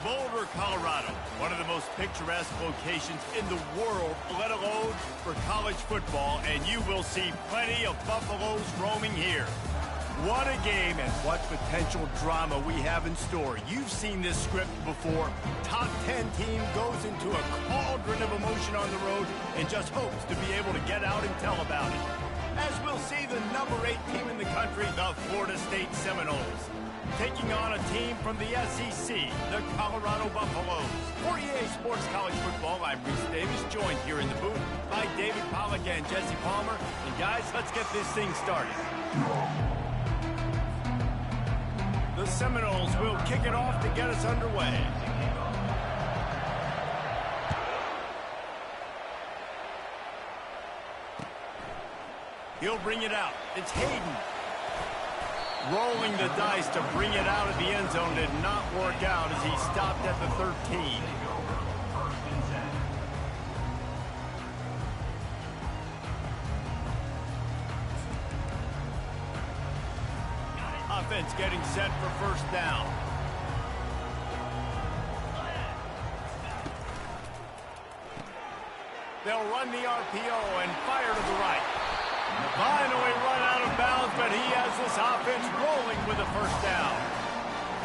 Boulder, Colorado, one of the most picturesque locations in the world, let alone for college football, and you will see plenty of Buffaloes roaming here. What a game and what potential drama we have in store. You've seen this script before. Top 10 team goes into a cauldron of emotion on the road and just hopes to be able to get out and tell about it. As we'll see the number 8 team in the country, the Florida State Seminoles, taking on a team from the SEC, the Colorado Buffaloes. For EA Sports College Football, I'm Reese Davis, joined here in the booth by David Pollack and Jesse Palmer. And guys, let's get this thing started. The Seminoles will kick it off to get us underway. He'll bring it out. It's Hayden. Rolling the dice to bring it out of the end zone did not work out as he stopped at the 13. Offense getting set for first down. They'll run the RPO and fire to the right. Finally run out of bounds, but he has this offense rolling with a first down.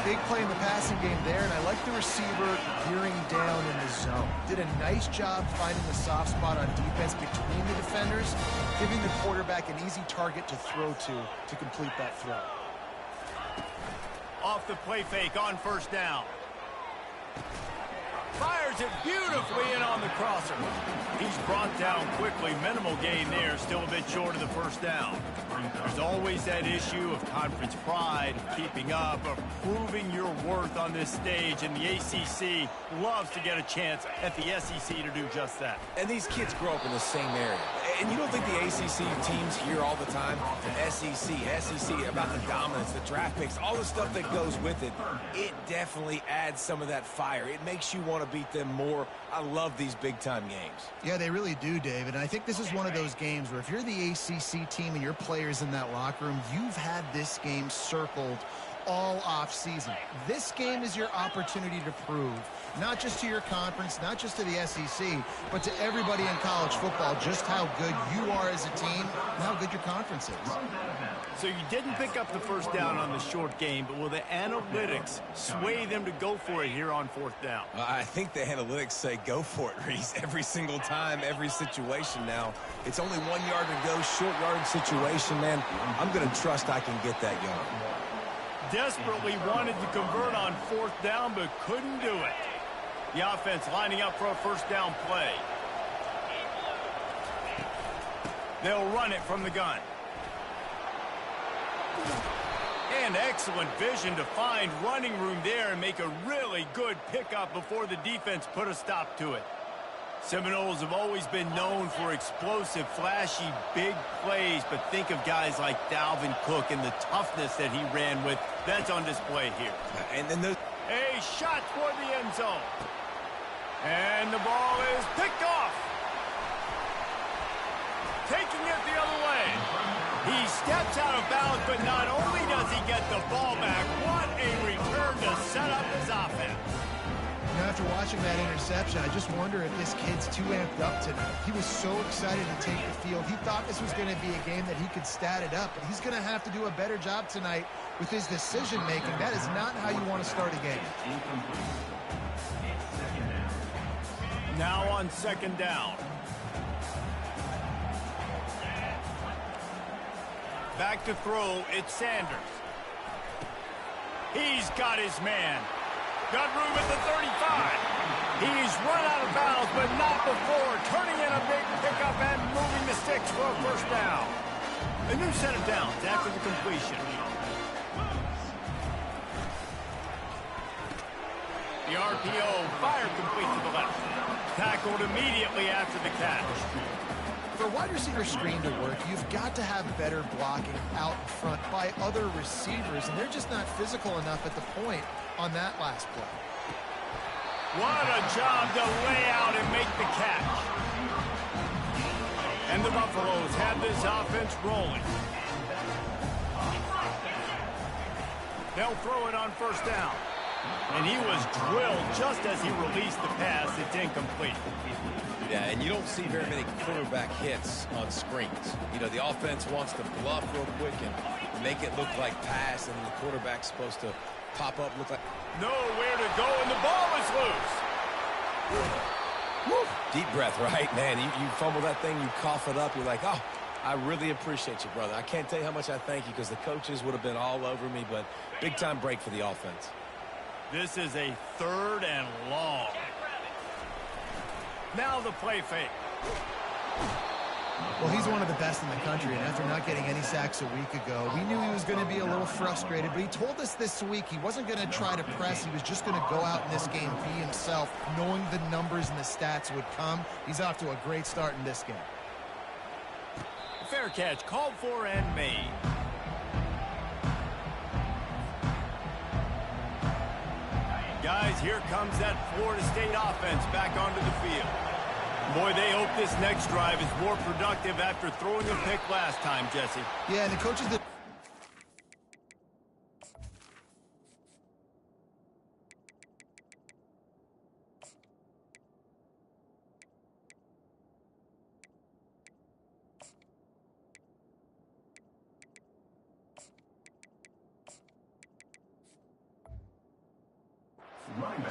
Big play in the passing game there, and I like the receiver gearing down in the zone. Did a nice job finding the soft spot on defense between the defenders, giving the quarterback an easy target to throw to complete that throw. Off the play fake on first down. Fires it beautifully in on the crosser. He's brought down quickly. Minimal gain there. Still a bit short of the first down. There's always that issue of conference pride, keeping up, of proving your worth on this stage. And the ACC loves to get a chance at the SEC to do just that. And these kids grow up in the same area. And you don't think the ACC teams hear all the time, SEC, about the dominance, the draft picks, all the stuff that goes with it. It definitely adds some of that fire. It makes you want to beat them more. I love these big-time games. Yeah, they really do, David. And I think this is one of those games where if you're the ACC team and your players in that locker room, you've had this game circled all off-season. This game is your opportunity to prove, not just to your conference, not just to the SEC, but to everybody in college football, just how good you are as a team and how good your conference is. So you didn't pick up the first down on the short game, but will the analytics sway them to go for it here on fourth down? I think the analytics say go for it, Reese, every single time, every situation now. It's only 1 yard to go, short yard situation, man. I'm going to trust I can get that yard. Desperately wanted to convert on fourth down, but couldn't do it. The offense lining up for a first down play. They'll run it from the gun. And excellent vision to find running room there and make a really good pickup before the defense put a stop to it. Seminoles have always been known for explosive, flashy, big plays, but think of guys like Dalvin Cook and the toughness that he ran with. That's on display here. And then a shot toward the end zone. And the ball is picked off. Taking it the other way. He steps out of bounds, but not only does he get the ball back, what a return to set up his offense. Now, after watching that interception, I just wonder if this kid's too amped up tonight. He was so excited to take the field. He thought this was going to be a game that he could stat it up, but he's going to have to do a better job tonight with his decision-making. That is not how you want to start a game. Now on second down. Back to throw, it's Sanders. He's got his man. Got room at the 35. He's run out of bounds, but not before. Turning in a big pickup and moving the sticks for a first down. A new set of downs after the completion. The RPO, fire complete to the left. Tackled immediately after the catch. For a wide receiver screen to work, you've got to have better blocking out in front by other receivers, and they're just not physical enough at the point on that last play. What a job to lay out and make the catch. And the Buffaloes have this offense rolling. They'll throw it on first down. And he was drilled just as he released the pass. It's incomplete. Yeah, and you don't see very many quarterback hits on screens. You know, the offense wants to bluff real quick and make it look like pass, and the quarterback's supposed to pop up, look like... Nowhere to go, and the ball is loose. Woo. Deep breath, right? Man, you fumble that thing, you cough it up, you're like, oh, I really appreciate you, brother. I can't tell you how much I thank you because the coaches would have been all over me, but big-time break for the offense. This is a 3rd and long. Now the play fake. Well, he's one of the best in the country, and after not getting any sacks a week ago, we knew he was going to be a little frustrated, but he told us this week he wasn't going to try to press. He was just going to go out in this game, be himself, knowing the numbers and the stats would come. He's off to a great start in this game. Fair catch, called for and made. Guys, here comes that Florida State offense back onto the field. Boy, they hope this next drive is more productive after throwing a pick last time, Jesse. Yeah, and the coaches that...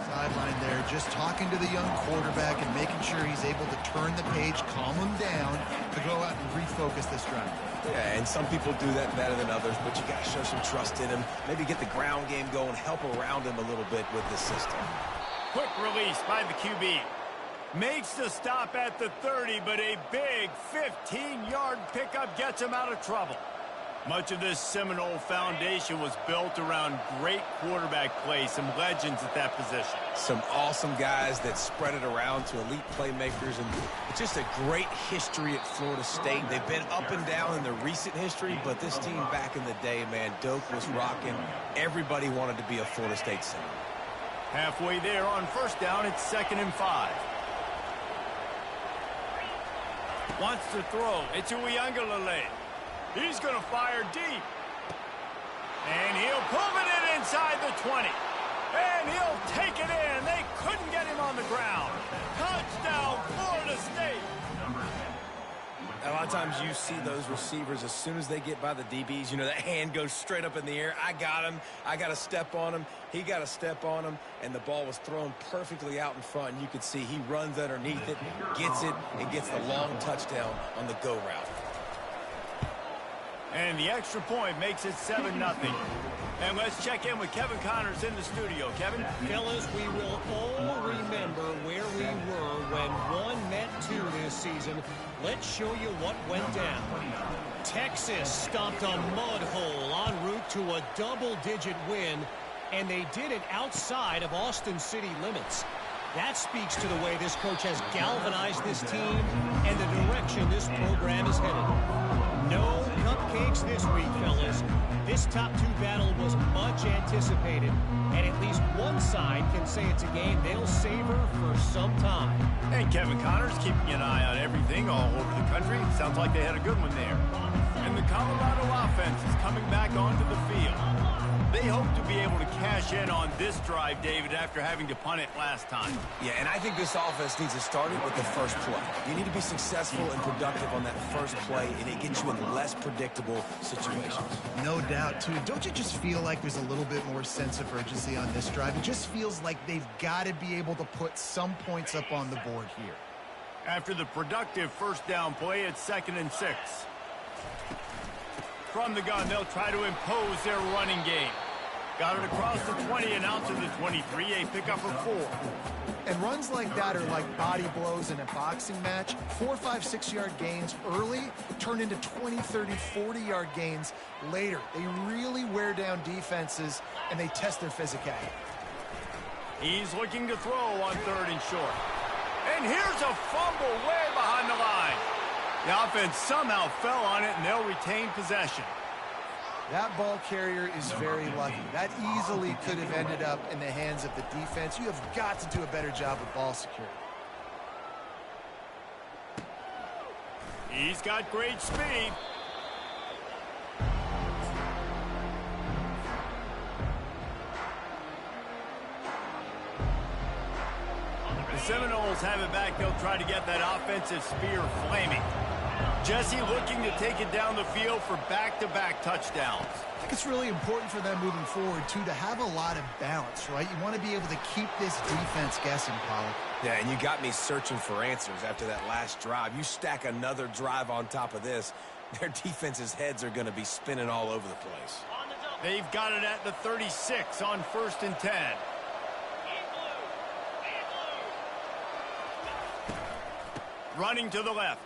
Sideline there, just talking to the young quarterback and making sure he's able to turn the page, calm him down, to go out and refocus this drive. Yeah, and some people do that better than others, but you got to show some trust in him. Maybe get the ground game going, help around him a little bit with this system. Quick release by the QB. Makes the stop at the 30, but a big 15-yard pickup gets him out of trouble. Much of this Seminole foundation was built around great quarterback play, some legends at that position. Some awesome guys that spread it around to elite playmakers, and it's just a great history at Florida State. They've been up and down in the recent history, but this team back in the day, man, Doak was rocking. Everybody wanted to be a Florida State Seminole. Halfway there on 1st down, it's 2nd and 5. Wants to throw. It's Uiagalelei. He's going to fire deep. And he'll pull it in inside the 20. And he'll take it in. They couldn't get him on the ground. Touchdown, Florida State. A lot of times you see those receivers, as soon as they get by the DBs, you know, that hand goes straight up in the air. I got him. I got to step on him. He got to step on him. And the ball was thrown perfectly out in front. And you could see he runs underneath it, gets it, and gets the long touchdown on the go route. And the extra point makes it 7-0. And let's check in with Kevin Connors in the studio. Kevin? Fellas, we will all remember where we were when 1 met 2 this season. Let's show you what went down. Texas stomped a mud hole en route to a double-digit win, and they did it outside of Austin City limits. That speaks to the way this coach has galvanized this team and the direction this program is headed. No cupcakes this week, fellas. This top 2 battle was much anticipated, and at least one side can say it's a game they'll savor for some time. And Kevin Connors keeping an eye on everything all over the country. Sounds like they had a good one there. And the Colorado offense is coming back onto the field. They hope to be able to cash in on this drive, David, after having to punt it last time. Yeah, and I think this offense needs to start it with the first play. You need to be successful and productive on that first play, and it gets you in less predictable situations. No doubt, too. Don't you just feel like there's a little bit more sense of urgency on this drive? It just feels like they've got to be able to put some points up on the board here. After the productive 1st down play, it's 2nd and 6. From the gun, they'll try to impose their running game. Got it across the 20 and out to the 23, a pickup of 4. And runs like that are like body blows in a boxing match. 4, 5, 6-yard gains early turn into 20, 30, 40-yard gains later. They really wear down defenses, and they test their physicality. He's looking to throw on 3rd and short. And here's a fumble way behind the line. The offense somehow fell on it, and they'll retain possession. That ball carrier is very lucky. That easily could have ended up in the hands of the defense. You have got to do a better job with ball security. He's got great speed. Seminoles have it back. They'll try to get that offensive spear flaming. Jesse looking to take it down the field for back-to-back touchdowns. I think it's really important for them moving forward, too, to have a lot of balance, right? You want to be able to keep this defense guessing, Pollock. Yeah, and you got me searching for answers after that last drive. You stack another drive on top of this, their defense's heads are going to be spinning all over the place. They've got it at the 36 on 1st and 10. Running to the left.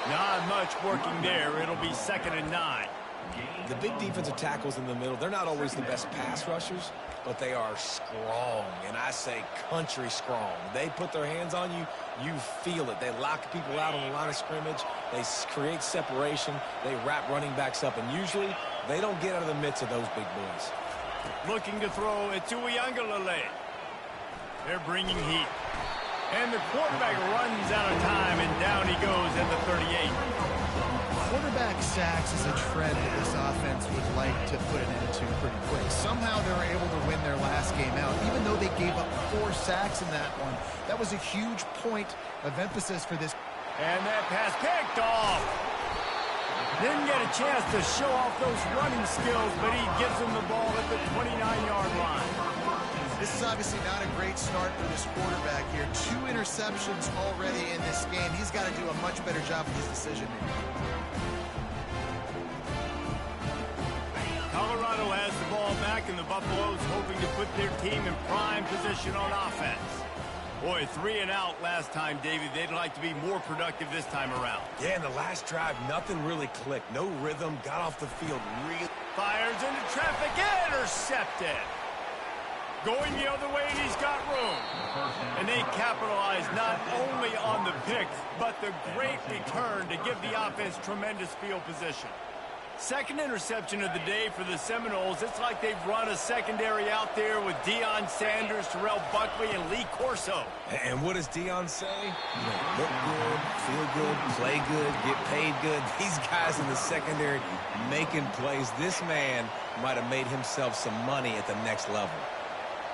Not much working there. It'll be 2nd and 9. The big defensive tackles in the middle, they're not always the best pass rushers, but they are strong, and I say country strong. They put their hands on you, you feel it. They lock people out on the line of scrimmage. They create separation. They wrap running backs up, and usually they don't get out of the midst of those big boys. Looking to throw it to Uyangalele. They're bringing heat. And the quarterback runs out of time, and down he goes at the 38. Quarterback sacks is a trend that this offense would like to put it into pretty quick. Somehow they were able to win their last game out, even though they gave up 4 sacks in that one. That was a huge point of emphasis for this. And that pass picked off. Didn't get a chance to show off those running skills, but he gives him the ball at the 29-yard line. This is obviously not a great start for this quarterback here. 2 interceptions already in this game. He's got to do a much better job with his decision-making. Colorado has the ball back, and the Buffaloes hoping to put their team in prime position on offense. Boy, 3 and out last time, Davey. They'd like to be more productive this time around. Yeah, in the last drive, nothing really clicked. No rhythm, got off the field really. Fires into traffic, intercepted. Going the other way, and he's got room. And they capitalize not only on the pick, but the great return to give the offense tremendous field position. Second interception of the day for the Seminoles. It's like they've run a secondary out there with Deion Sanders, Terrell Buckley, and Lee Corso. And what does Deion say? Look good, feel good, play good, get paid good. These guys in the secondary making plays. This man might have made himself some money at the next level.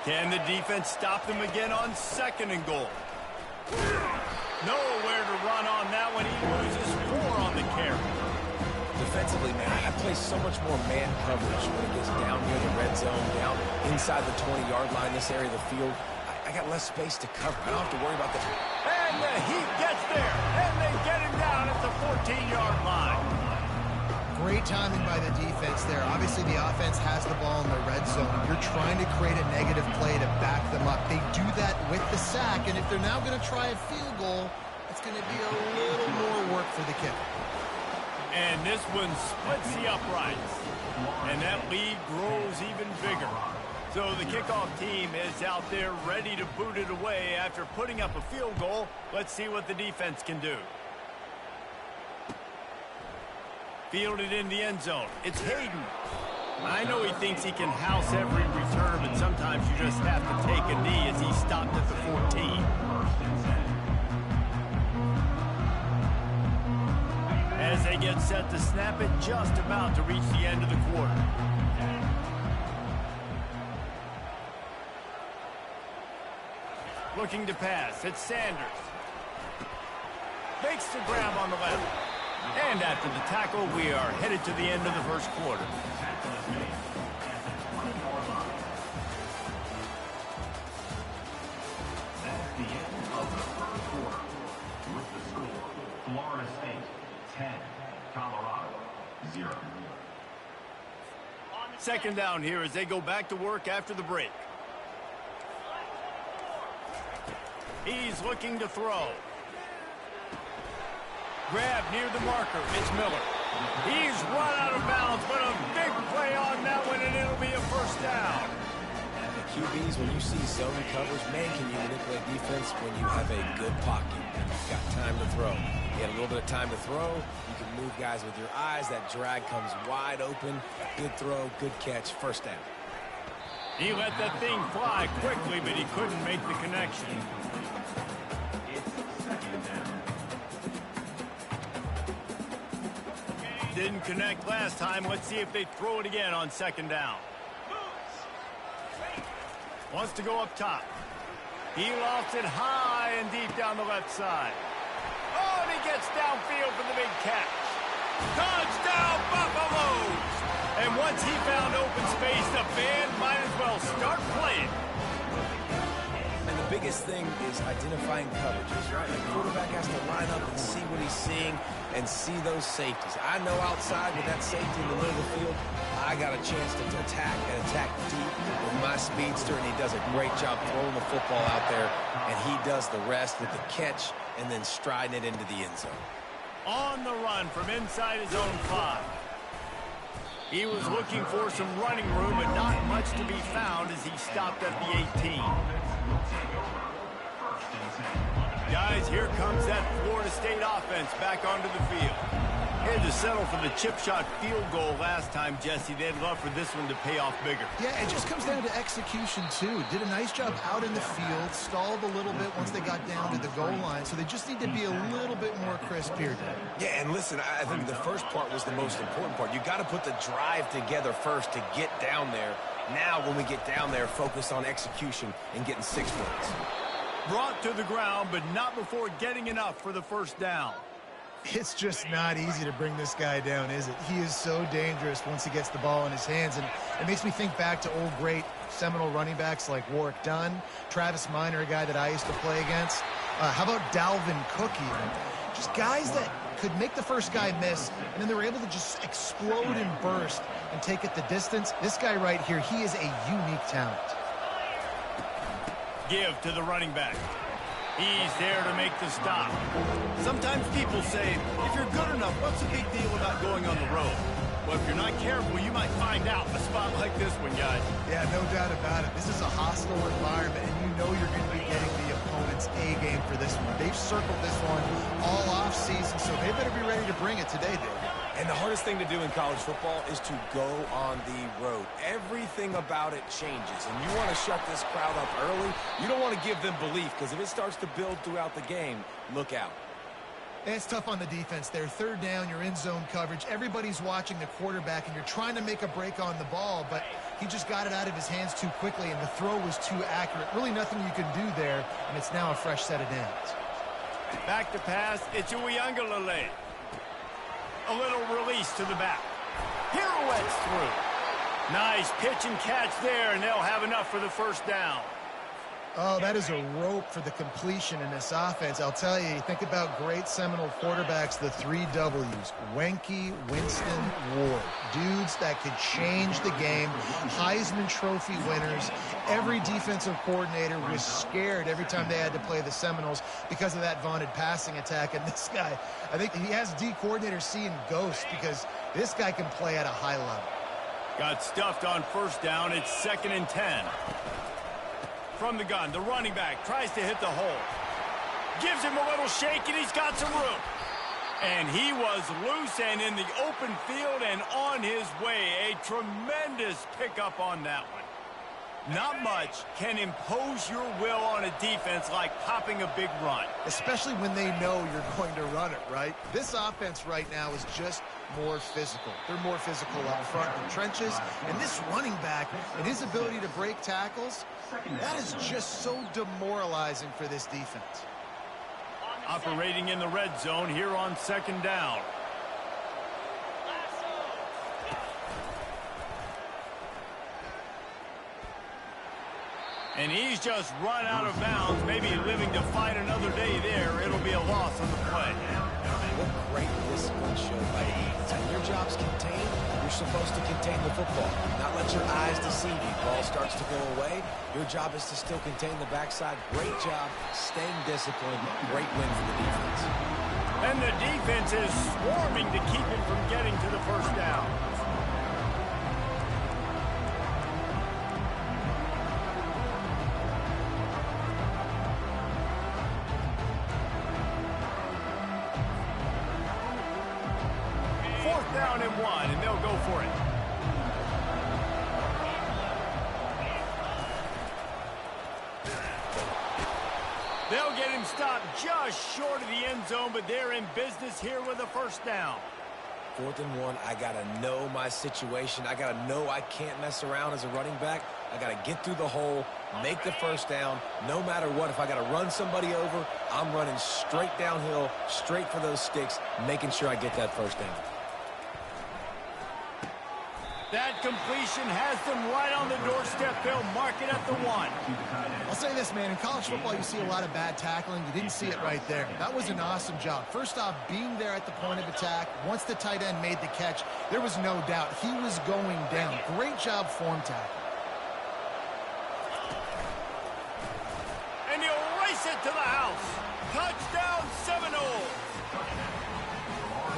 Can the defense stop them again on 2nd and goal? Nowhere to run on that one. He loses 4 on the carry. Defensively, man, I play so much more man coverage when it gets down near the red zone, down inside the 20-yard line, this area of the field. I got less space to cover. I don't have to worry about that. And the heat gets there, and they get him down at the 14-yard line. Great timing by the defense there. Obviously, the offense has the ball in the red zone. You're trying to create a negative play to back them up. They do that with the sack, and if they're now going to try a field goal, it's going to be a little more work for the kicker. And this one splits the uprights. And that lead grows even bigger. So the kickoff team is out there ready to boot it away after putting up a field goal. Let's see what the defense can do. Fielded in the end zone. It's Hayden. I know he thinks he can house every return, but sometimes you just have to take a knee as he stopped at the 14. As they get set to snap it, just about to reach the end of the quarter. Looking to pass, it's Sanders. Makes the grab on the left. And after the tackle, we are headed to the end of the first quarter. That's the end of the first quarter. With the score, Florida State 10, Colorado 0. 2nd down here as they go back to work after the break. He's looking to throw. Grab near the marker. It's Miller. He's run out of bounds, but a big play on that one, and it'll be a first down. The QBs, when you see zone coverage, man, can you manipulate defense when you have a good pocket and you've got time to throw. You get a little bit of time to throw. You can move guys with your eyes. That drag comes wide open. Good throw, good catch, first down. He let that thing fly quickly, but he couldn't make the connection. Didn't connect last time. Let's see if they throw it again on 2nd down. Wants to go up top. He lost it high and deep down the left side. Oh, and he gets downfield for the big catch. Touchdown, Buffaloes! And once he found open space, the band might as well start playing. And the biggest thing is identifying coverages, right? The quarterback has to line up and see what he's seeing and see those safeties. I know outside with that safety in the middle of the field, I got a chance to attack and attack deep with my speedster, and he does a great job throwing the football out there, and he does the rest with the catch and then striding it into the end zone. On the run from inside his own 5. He was looking for some running room, but not much to be found as he stopped at the 18. Guys, here comes that Florida State offense back onto the field. Had to settle for the chip shot field goal last time, Jesse. They'd love for this one to pay off bigger. Yeah, it just comes down to execution, too. Did a nice job out in the field, stalled a little bit once they got down to the goal line, so they just need to be a little bit more crisp here, Dave. Yeah, and listen, I think the first part was the most important part. You got to put the drive together first to get down there. Now, when we get down there, focus on execution and getting 6 points. Brought to the ground, but not before getting enough for the first down. It's just not easy to bring this guy down, is it? He is so dangerous once he gets the ball in his hands, and it makes me think back to old great Seminole running backs like Warwick Dunn, Travis Minor, a guy that I used to play against. How about Dalvin Cook even? Just guys that could make the first guy miss, and then they were able to just explode and burst and take it the distance. This guy right here, he is a unique talent. Give to the running back. He's there to make the stop. Sometimes people say, if you're good enough, what's the big deal about going on the road? Well, if you're not careful, you might find out a spot like this one, guys. Yeah, no doubt about it. This is a hostile environment, and you know you're going to be getting the opponent's A game for this one. They've circled this one all off season, so they better be ready to bring it today, Dave. And the hardest thing to do in college football is to go on the road. Everything about it changes, and you want to shut this crowd up early. You don't want to give them belief, because if it starts to build throughout the game, look out. And it's tough on the defense there. Third down, you're in zone coverage. Everybody's watching the quarterback, and you're trying to make a break on the ball, but he just got it out of his hands too quickly, and the throw was too accurate. Really nothing you can do there, and it's now a fresh set of downs. Back to pass, it's Uyangalele. A little release to the back. Pirouettes through. Nice pitch and catch there, and they'll have enough for the first down. Oh, that is a rope for the completion in this offense. I'll tell you, think about great Seminole quarterbacks, the 3 W's. Wenke, Winston, Ward. Dudes that could change the game. Heisman Trophy winners. Every defensive coordinator was scared every time they had to play the Seminoles because of that vaunted passing attack. And this guy, I think he has D coordinators seeing ghosts because this guy can play at a high level. Got stuffed on first down. It's 2nd and 10. From the gun, the running back tries to hit the hole. Gives him a little shake, and he's got some room. And he was loose and in the open field and on his way. A tremendous pickup on that one. Not much can impose your will on a defense like popping a big run. Especially when they know you're going to run it, right? This offense right now is just more physical. They're more physical up front in the trenches. And this running back and his ability to break tackles, that is just so demoralizing for this defense. Operating in the red zone here on 2nd down. And he's just run out of bounds, maybe living to fight another day there. It'll be a loss on the play. What great discipline showed by the defense. When your job's contained, you're supposed to contain the football, not let your eyes deceive you. Ball starts to go away. Your job is to still contain the backside. Great job, staying disciplined. Great win for the defense. And the defense is swarming to keep him from getting to the first down. Down and 1, and they'll go for it. They'll get him stopped just short of the end zone, but they're in business here with a first down. 4th and 1, I got to know my situation. I got to know I can't mess around as a running back. I got to get through the hole, make the first down. No matter what, if I got to run somebody over, I'm running straight downhill, straight for those sticks, making sure I get that first down. That completion has them right on the doorstep. They'll mark it at the 1. I'll say this, man. In college football, you see a lot of bad tackling. You didn't see it right there. That was an awesome job. First off, being there at the point of attack. Once the tight end made the catch, there was no doubt he was going down. Great job form tackle. And he'll race it to the house. Touchdown, Seminoles.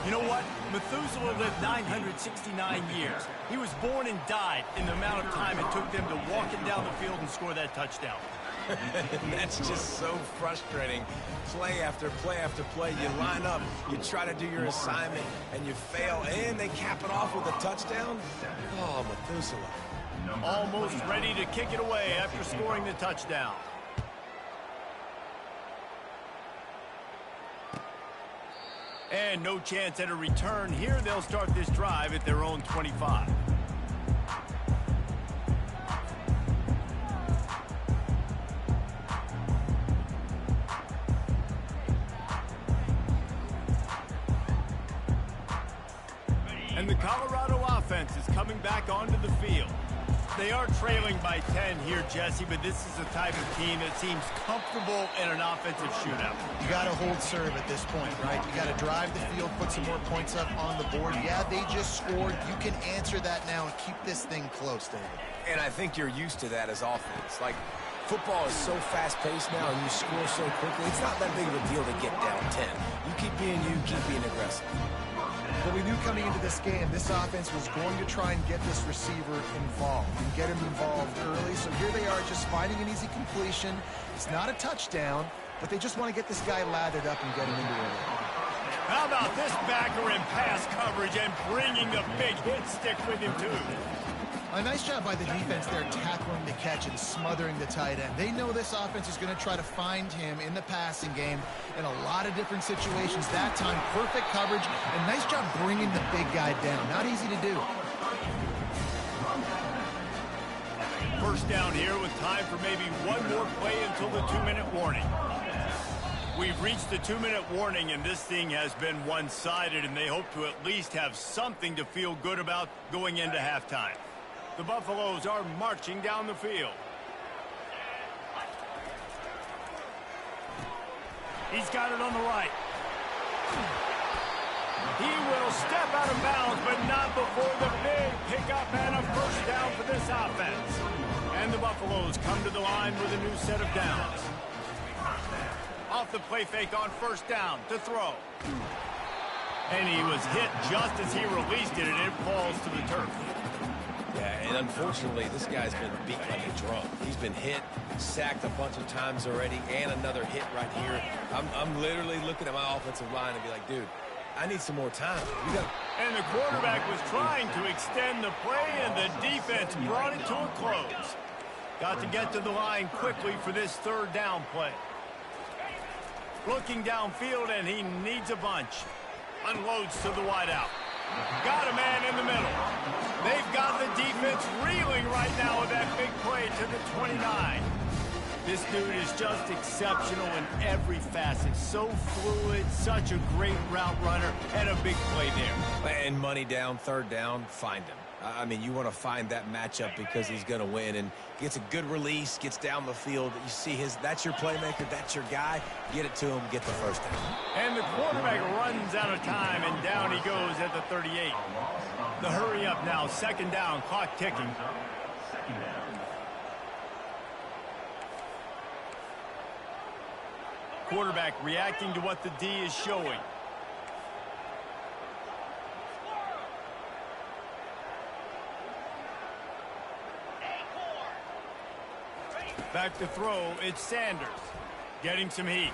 You know what? Methuselah lived 969 years. He was born and died in the amount of time it took them to walk it down the field and score that touchdown. That's just so frustrating. Play after play after play. You line up, you try to do your assignment, and you fail, and they cap it off with a touchdown? Oh, Methuselah. Almost ready to kick it away after scoring the touchdown. And no chance at a return here. They'll start this drive at their own 25. And the Colorado offense is coming back onto the field. They are trailing by 10 here, Jesse, but this is a type of team that seems comfortable in an offensive shootout. You got to hold serve at this point, right? You got to drive the field, put some more points up on the board. Yeah, they just scored. You can answer that now and keep this thing close, David. And I think you're used to that as offense. Like, football is so fast-paced now, and you score so quickly. It's not that big of a deal to get down 10. You keep being you, keep being aggressive. Well, we knew coming into this game, this offense was going to try and get this receiver involved and get him involved early. So here they are just finding an easy completion. It's not a touchdown, but they just want to get this guy lathered up and get him into it. How about this backer in pass coverage and bringing the big hit stick with him, too? A nice job by the defense there tackling the catch and smothering the tight end. They know this offense is going to try to find him in the passing game in a lot of different situations. That time, perfect coverage, and nice job bringing the big guy down. Not easy to do. First down here with time for maybe one more play until the 2-minute warning. We've reached the 2-minute warning, and this thing has been one-sided, and they hope to at least have something to feel good about going into halftime. The Buffaloes are marching down the field. He's got it on the right. He will step out of bounds, but not before the big pickup and a first down for this offense. And the Buffaloes come to the line with a new set of downs. Off the play fake on first down to throw. And he was hit just as he released it, and it falls to the turf. Yeah, and unfortunately, this guy's been beat like a drum. He's been hit, sacked a bunch of times already, and another hit right here. I'm literally looking at my offensive line and be like, dude, I need some more time. And the quarterback was trying to extend the play, and the defense brought it to a close. Got to get to the line quickly for this third down play. Looking downfield, and he needs a bunch. Unloads to the wideout. Got a man in the middle. They've got the defense reeling right now with that big play to the 29. This dude is just exceptional in every facet. So fluid, such a great route runner, and a big play there. And money down, third down, find him. I mean, you want to find that matchup because he's going to win and gets a good release, gets down the field. You see that's your playmaker, that's your guy. Get it to him, get the first down. And the quarterback runs out of time, and down he goes at the 38. The hurry up now, second down, clock ticking. Quarterback reacting to what the D is showing. Back to throw, it's Sanders. Getting some heat.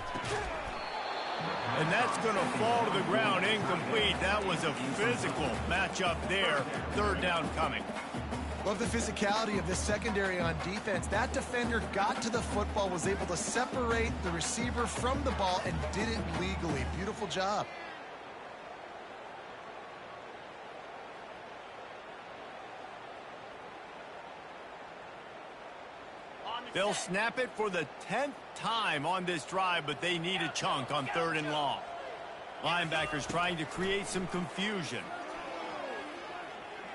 And that's going to fall to the ground incomplete. That was a physical matchup there. Third down coming. Love the physicality of this secondary on defense. That defender got to the football, was able to separate the receiver from the ball, and did it legally. Beautiful job. They'll snap it for the 10th time on this drive, but they need a chunk on 3rd and long. Linebackers trying to create some confusion.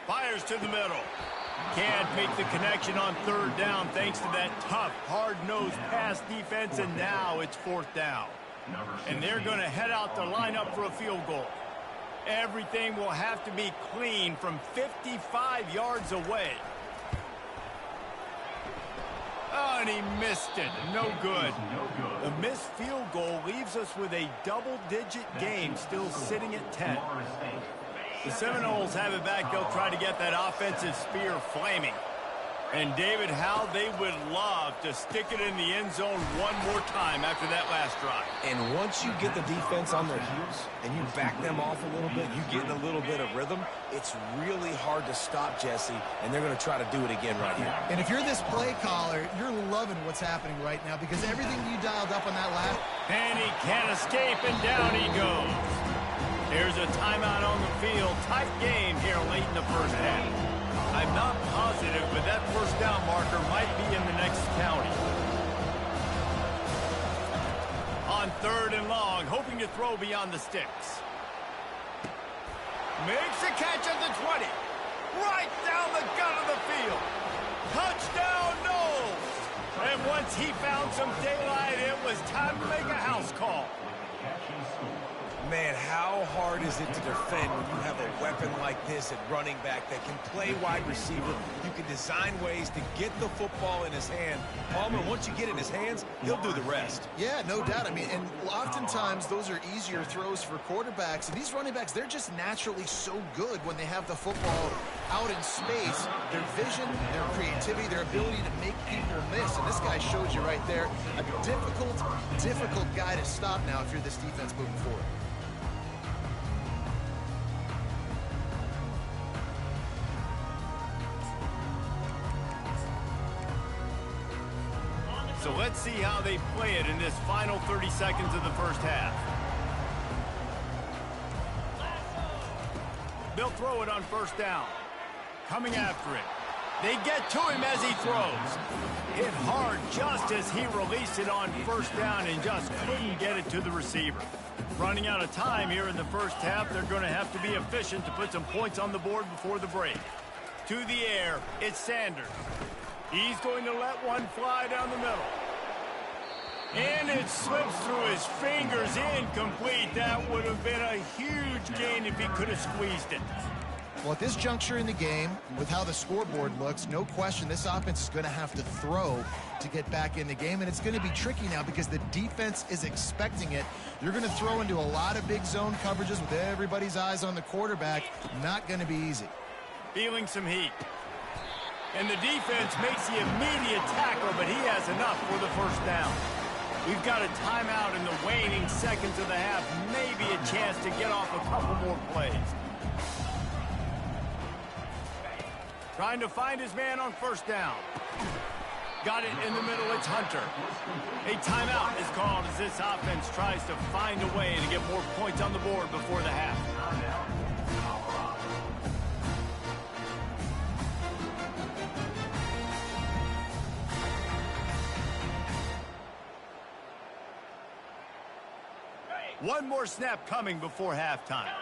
Fires to the middle. Can't make the connection on 3rd down thanks to that tough, hard-nosed pass defense, and now it's 4th down. And they're going to head out to line up for a field goal. Everything will have to be clean from 55 yards away. Oh, and he missed it. No good. The missed field goal leaves us with a double-digit game still sitting at 10. The Seminoles have it back. They'll try to get that offensive spear flaming. And, David, how they would love to stick it in the end zone one more time after that last drive. And once you get the defense on their heels and you back them off a little bit, you get in a little bit of rhythm, it's really hard to stop, Jesse, and they're going to try to do it again right here. And if you're this play caller, you're loving what's happening right now because everything you dialed up on that last... And he can't escape, and down he goes. There's a timeout on the field. Tight game here late in the first half. I'm not positive, but that 1st down marker might be in the next county. On 3rd and long, hoping to throw beyond the sticks. Makes a catch at the 20. Right down the gut of the field. Touchdown, Knowles. And once he found some daylight, it was time to make a house call. Man, how hard is it to defend when you have a weapon like this at running back that can play wide receiver? You can design ways to get the football in his hand. Palmer, once you get it in his hands, he'll do the rest. Yeah, no doubt. I mean, and oftentimes those are easier throws for quarterbacks. And these running backs, they're just naturally so good when they have the football out in space. Their vision, their creativity, their ability to make people miss. And this guy showed you right there a difficult guy to stop now if you're this defense moving forward. So let's see how they play it in this final 30 seconds of the first half. They'll throw it on 1st down. Coming after it. They get to him as he throws. Hit hard just as he released it on 1st down and just couldn't get it to the receiver. Running out of time here in the first half, they're going to have to be efficient to put some points on the board before the break. To the air, it's Sanders. He's going to let one fly down the middle. And it slips through his fingers, incomplete. That would have been a huge gain if he could have squeezed it. Well, at this juncture in the game, with how the scoreboard looks, no question this offense is going to have to throw to get back in the game. And it's going to be tricky now because the defense is expecting it. You're going to throw into a lot of big zone coverages with everybody's eyes on the quarterback. Not going to be easy. Feeling some heat. And the defense makes the immediate tackle, but he has enough for the 1st down. We've got a timeout in the waning seconds of the half. Maybe a chance to get off a couple more plays. Trying to find his man on 1st down. Got it in the middle. It's Hunter. A timeout is called as this offense tries to find a way to get more points on the board before the half. One more snap coming before halftime.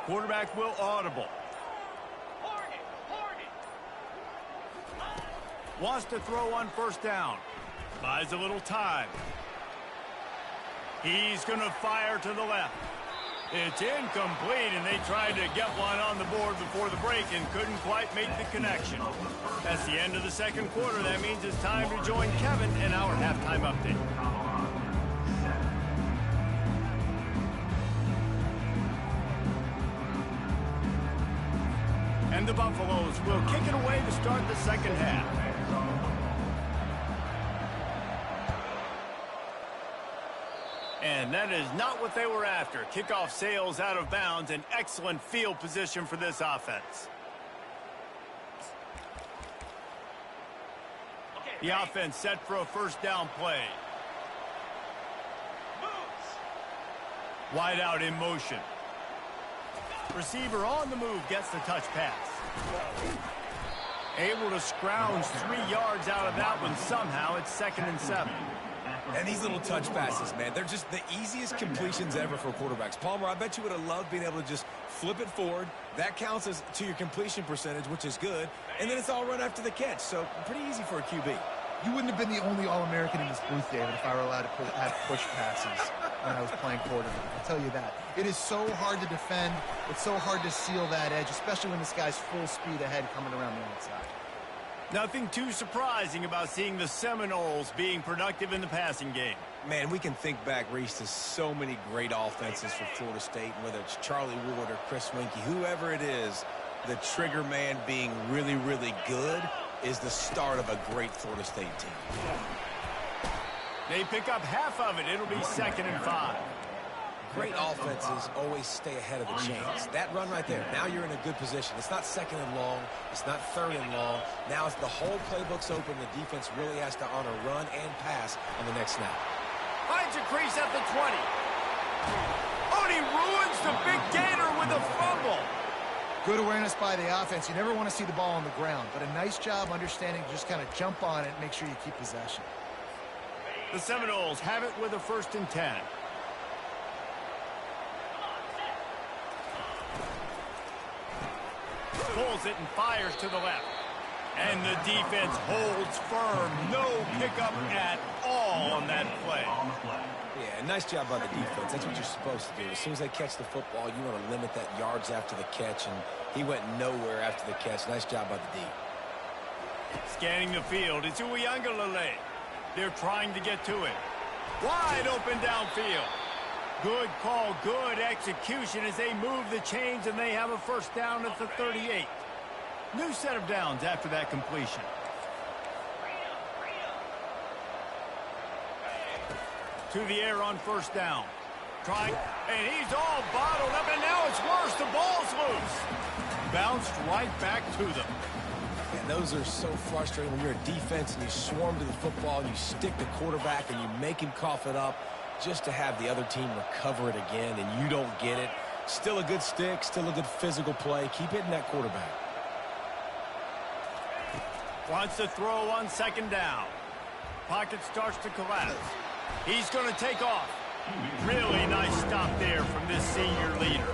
Quarterback will audible. Wants to throw on 1st down. Buys a little time. He's going to fire to the left. It's incomplete, and they tried to get one on the board before the break and couldn't quite make the connection. That's the end of the 2nd quarter. That means it's time to join Kevin in our halftime update. And the Buffaloes will kick it away to start the 2nd half. And that is not what they were after. Kickoff sails out of bounds. An excellent field position for this offense. The offense set for a 1st down play. Wide out in motion. Receiver on the move gets the touch pass. Able to scrounge 3 yards out of that one somehow. It's 2nd and 7. And these little touch passes, man, they're just the easiest completions ever for quarterbacks. Palmer, I bet you would have loved being able to just flip it forward. That counts as to your completion percentage, which is good. And then it's all run after the catch. So pretty easy for a QB. You wouldn't have been the only All-American in this booth, David, if I were allowed to have push passes when I was playing quarterback. I'll tell you that. It is so hard to defend. It's so hard to seal that edge, especially when this guy's full speed ahead coming around the outside. Nothing too surprising about seeing the Seminoles being productive in the passing game. Man, we can think back, Reese, to so many great offenses for Florida State, whether it's Charlie Ward or Chris Winkie, whoever it is, the trigger man being really, really good is the start of a great Florida State team. They pick up half of it. It'll be 2nd and 5. Great offenses always stay ahead of the chains. That run right there, now you're in a good position. It's not 2nd and long. It's not 3rd and long. Now it's the whole playbook's open. The defense really has to honor run and pass on the next snap. Finds a crease at the 20. Oh, and he ruins the big gainer with a fumble. Good awareness by the offense. You never want to see the ball on the ground, but a nice job understanding to just kind of jump on it and make sure you keep possession. The Seminoles have it with a 1st and 10. Pulls it and fires to the left. And the defense holds firm. No pickup at all on that play. Yeah, nice job by the defense. That's what you're supposed to do. As soon as they catch the football, you want to limit that yards after the catch, and he went nowhere after the catch. Nice job by the D. Scanning the field, it's Uyangalele. They're trying to get to it. Wide open downfield. Good call, good execution as they move the chains, and they have a 1st down at the 38. New set of downs after that completion. To the air on 1st down. Trying, and he's all bottled up, and now it's worse. The ball's loose. Bounced right back to them. And those are so frustrating when you're a defense and you swarm to the football and you stick the quarterback and you make him cough it up just to have the other team recover it again, and you don't get it. Still a good stick, still a good physical play. Keep hitting that quarterback. Wants to throw on 2nd down. Pocket starts to collapse. He's going to take off. Really nice stop there from this senior leader.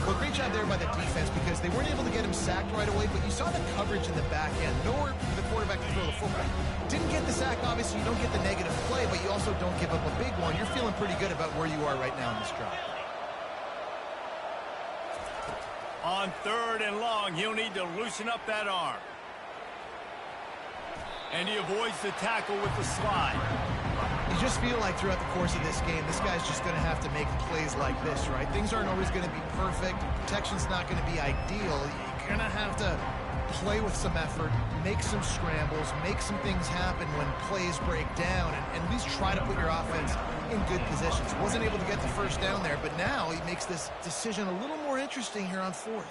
Well, great job there by the defense because they weren't able to get him sacked right away, but you saw the coverage in the back end. Nowhere for the quarterback to throw the football. Didn't get the sack, obviously. You don't get the negative play, but you also don't give up a big one. You're feeling pretty good about where you are right now in this drive. On 3rd and long, he'll need to loosen up that arm. And he avoids the tackle with the slide. You just feel like throughout the course of this game, this guy's just going to have to make plays like this, right? Things aren't always going to be perfect. Protection's not going to be ideal. You're going to have to play with some effort, make some scrambles, make some things happen when plays break down, and at least try to put your offense in good positions. Wasn't able to get the 1st down there, but now he makes this decision a little more interesting here on 4th.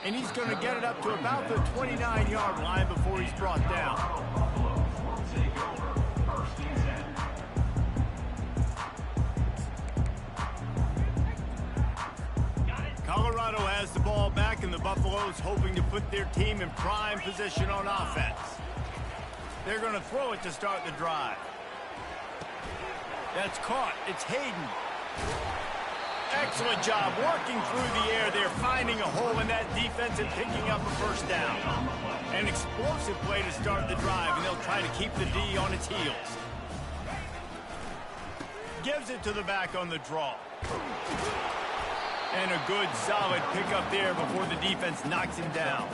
And he's going to get it up to about the 29-yard line before he's brought down. Colorado has the ball back, and the Buffaloes hoping to put their team in prime position on offense. They're going to throw it to start the drive. That's caught. It's Hayden. Excellent job working through the air there, finding a hole in that defense and picking up a 1st down. An explosive play to start the drive, and they'll try to keep the D on its heels. Gives it to the back on the draw. And a good, solid pickup there before the defense knocks him down.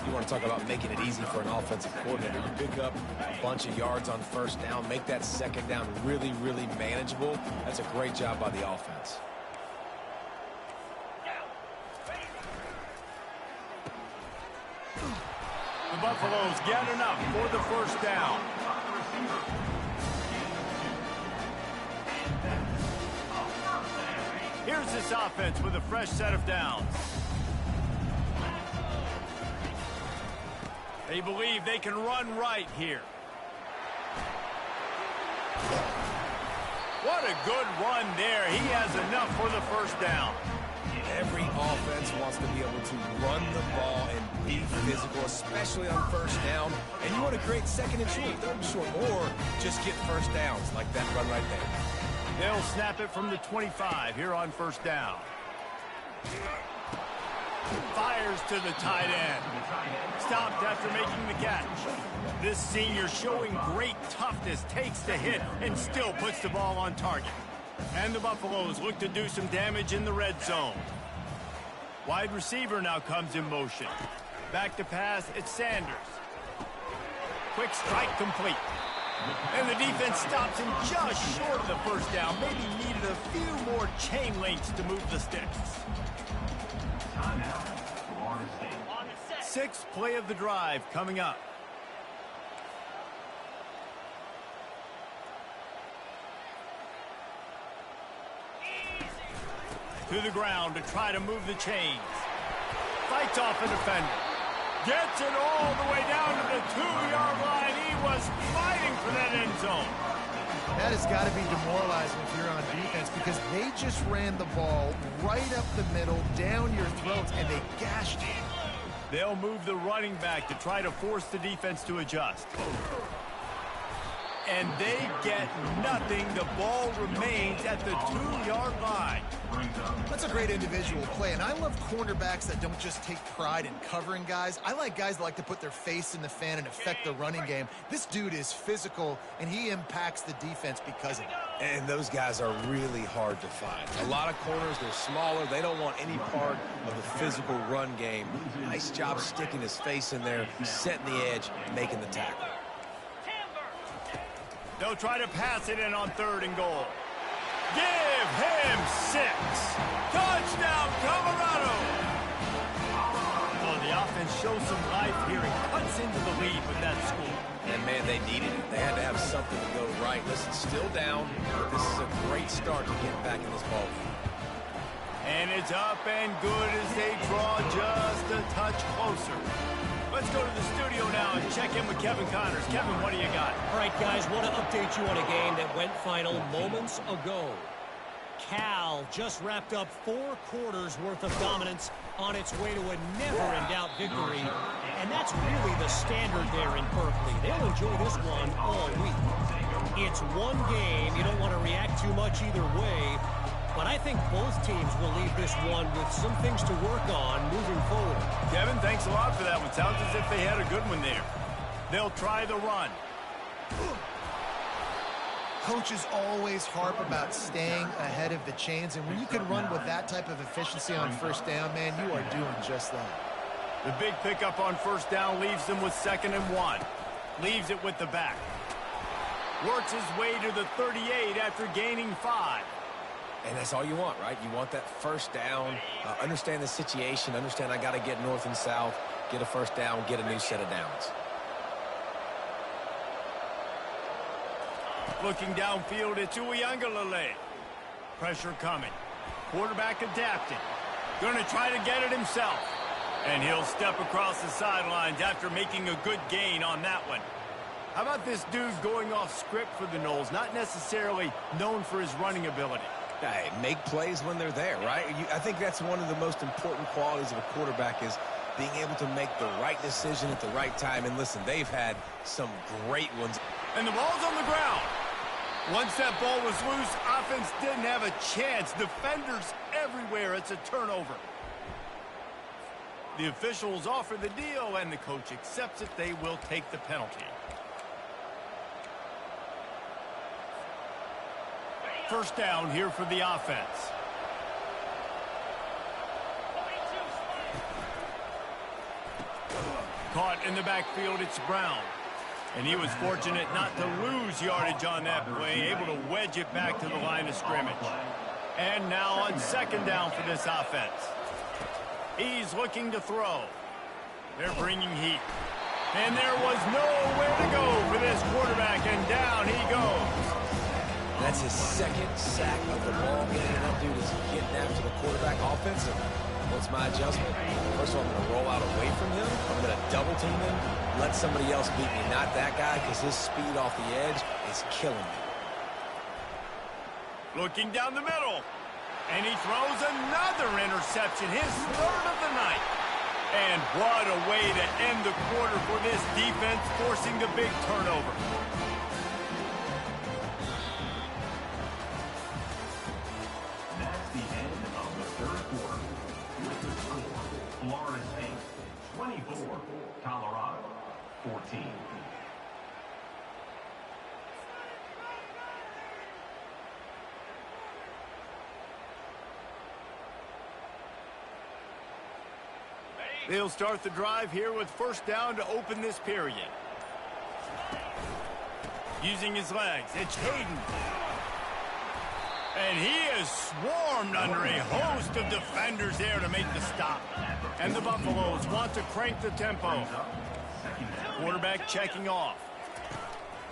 You want to talk about making it easy for an offensive coordinator. You pick up a bunch of yards on 1st down, make that 2nd down really, really manageable. That's a great job by the offense. The Buffaloes get enough for the 1st down. Here's this offense with a fresh set of downs. They believe they can run right here. What a good run there. He has enough for the 1st down. Every offense wants to be able to run the ball and be physical, especially on first down. And you want to create second and short, third and short, or just get first downs like that run right there. They'll snap it from the 25 here on first down. Fires to the tight end. Stopped after making the catch. This senior showing great toughness, takes the hit, and still puts the ball on target. And the Buffaloes look to do some damage in the red zone. Wide receiver now comes in motion. Back to pass, it's Sanders. Quick strike complete. And the defense stops him just short of the first down. Maybe needed a few more chain links to move the sticks. Sixth play of the drive coming up. To the ground to try to move the chains. Fights off a defender. Gets it all the way down to the 2-yard line. He was fighting for that end zone. That has got to be demoralizing if you're on defense, because they just ran the ball right up the middle, down your throats, and they gashed you. They'll move the running back to try to force the defense to adjust. And they get nothing. The ball remains at the 2-yard line. That's a great individual play, and I love cornerbacks that don't just take pride in covering guys. I like guys that like to put their face in the fan and affect the running game. This dude is physical, and he impacts the defense because of it. And those guys are really hard to find. A lot of corners, they're smaller. They don't want any part of the physical run game. Nice job sticking his face in there, setting the edge, making the tackle. They'll try to pass it in on 3rd and goal. Give him 6. Touchdown, Colorado! Oh, the offense shows some life here and cuts into the lead with that score. And, man, they needed it. They had to have something to go right. Listen, still down, but this is a great start to getting back in this ball game. And it's up and good as they draw just a touch closer. Let's go to the studio now and check in with Kevin Connors. Kevin, what do you got? All right, guys, want to update you on a game that went final moments ago. Cal just wrapped up 4 quarters worth of dominance on its way to a never-in-doubt victory. And that's really the standard there in Berkeley. They'll enjoy this one all week. It's one game. You don't want to react too much either way. But I think both teams will leave this one with some things to work on moving forward. Kevin, thanks a lot for that one. Sounds as if they had a good one there. They'll try the run. Coaches always harp about staying ahead of the chains, and when you can run with that type of efficiency on first down, man, you are doing just that. The big pickup on first down leaves them with 2nd and 1. Leaves it with the back. Works his way to the 38 after gaining 5. And that's all you want, right? You want that first down, understand the situation, understand I got to get north and south, get a first down, get a new set of downs. Looking downfield, it's Uiagalelei. Pressure coming. Quarterback adapting. Going to try to get it himself. And he'll step across the sidelines after making a good gain on that one. How about this dude going off script for the Noles? Not necessarily known for his running ability. Hey, make plays when they're there, right? I think that's one of the most important qualities of a quarterback is being able to make the right decision at the right time. And listen, they've had some great ones. And the ball's on the ground. Once that ball was loose, offense didn't have a chance. Defenders everywhere. It's a turnover. The officials offer the deal, and the coach accepts it. They will take the penalty. First down here for the offense. Caught in the backfield, it's Brown. And he was fortunate not to lose yardage on that play, able to wedge it back to the line of scrimmage. And now on 2nd down for this offense. He's looking to throw. They're bringing heat. And there was nowhere to go for this quarterback, and down he goes. That's his 2nd sack of the ball game. That dude is getting after the quarterback offensive. What's my adjustment? First of all, I'm going to roll out away from him. I'm going to double team him. Let somebody else beat me, not that guy, because his speed off the edge is killing me. Looking down the middle. And he throws another interception, his third of the night. And what a way to end the quarter for this defense, forcing the big turnover. That's the end of the third quarter. With the score, Florida State 24, Colorado 14. They'll start the drive here with first down to open this period. Using his legs, it's Hayden. And he is swarmed under a host of defenders there to make the stop. And the Buffaloes want to crank the tempo. Quarterback checking off.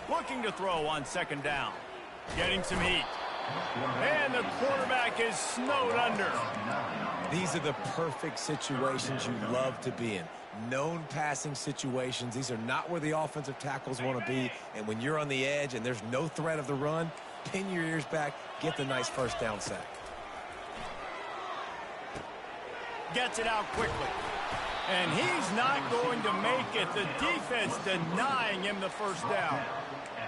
Looking to throw on second down. Getting some heat. And the quarterback is snowed under. These are the perfect situations you love to be in. Known passing situations. These are not where the offensive tackles want to be. And when you're on the edge and there's no threat of the run, pin your ears back, get the nice first down sack. Gets it out quickly. And he's not going to make it. The defense denying him the first down.